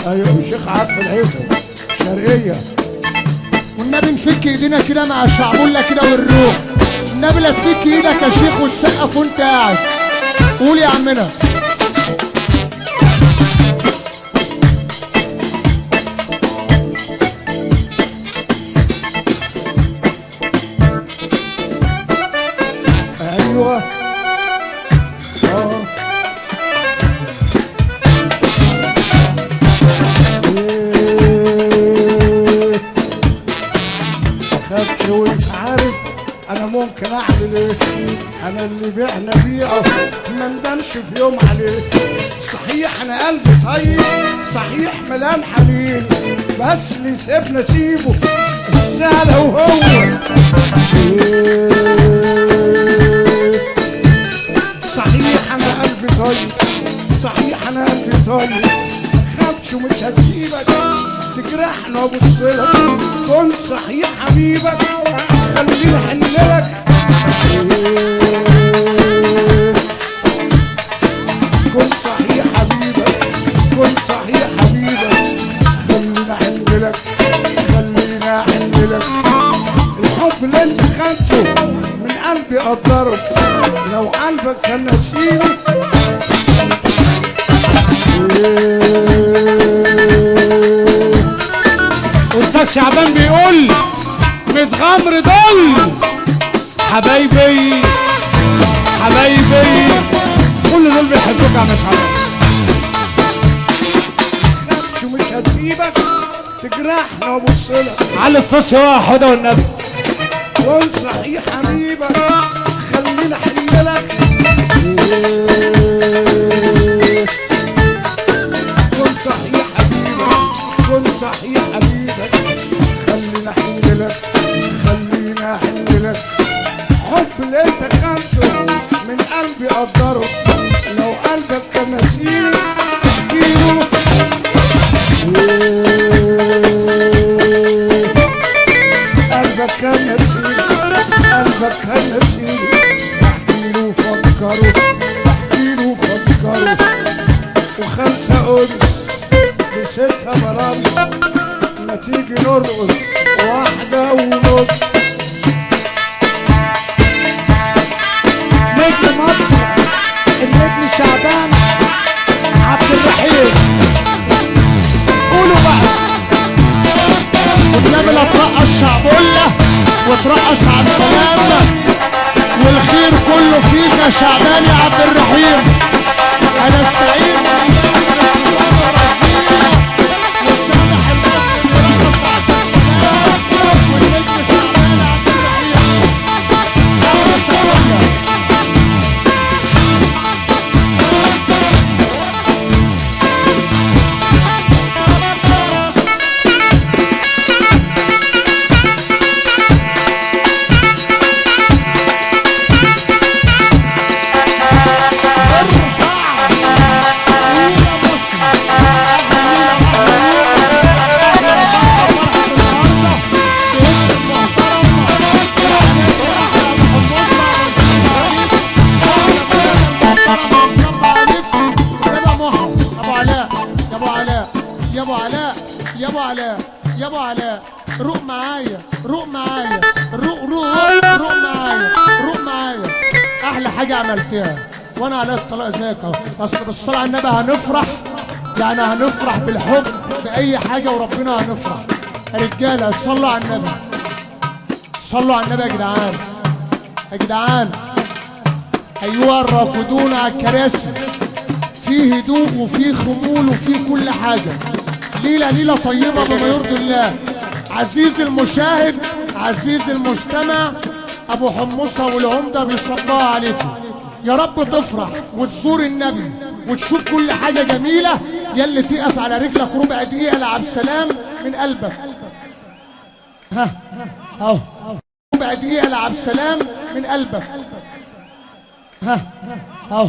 ايوه الشيخ عبد العزة الشرقية. والنبي نفك ايدينا كده مع الشعبولة كده والروح. النبي لا تفك ايدك يا شيخ وتسقف وانت قاعد. قول يا عمنا. ايوه خدت وانت عارف انا ممكن اعمل ايه؟ انا اللي بعنا بيعه ما ندمش في يوم عليه. صحيح انا قلبي طيب، صحيح ملان حنين، بس اللي سيبنا سيبه السهله وهو صحيح انا قلبي طيب، صحيح انا قلبي طيب، خدش ومش هسيبك تجرحنا وابصلك. كنت صحيح حبيبك خليني احنلك. كنت صحيح حبيبك، كنت صحيح حبيبك خليني احنلك، خليني احنلك. الحب اللي انت خدته من قلبي قدره، لو قلبك كان نسيني استاذ شعبان بيقول متغمر دول حبايبي حبايبي كل دول بيحبوك يا عم شعبان. خدش ومش هسيبك تجرحنا وابصلك. على الصوص هو حوده والنبي. كنت صحيح حبيبك خليني احنلك. كنت صحيح حبيبك، كنت صحيح حبيبك خليني احنلك، خليني احنلك. حب اللي انت خدته من قلبي قدره، لو قلبك كان نسيني احكيله. قلبك كان نسيني، قلبك كان نسيني، احكيله وفكره، احكيله وفكره. وخمسة قدس بستة برامج، ما تيجي نرقص واحدة ونص. نجم مصر النجم شعبان عبد الرحيم. قولوا بقى. والنبي لا ترقص شعبولة وترقص عبد السلام، والخير كله فيك يا شعبان يا عبد الرحيم. انا استعين يا ابو علاء، يا ابو علاء روق معايا، روق معايا، روق معايا، روق معايا. احلى حاجه عملتها وانا على الطلاق زيك اهو. اصل بالصلاه على النبي هنفرح، يعني هنفرح بالحب باي حاجه وربنا هنفرح. يا رجاله صلوا على النبي، صلوا على النبي يا جدعان، يا جدعان. ايها الراقدون على الكراسي، في هدوء وفي خمول وفي كل حاجه. ليله طيبه بما يرضي الله. عزيزي المشاهد، عزيزي المستمع، ابو حمصه والعمده بيصبحوا عليكم. يا رب تفرح وتزور النبي وتشوف كل حاجه جميله. يلي تقف على رجلك ربع دقيقه لعبد السلام من قلبك. ها اهو ربع دقيقه لعبد السلام من قلبك. ها اهو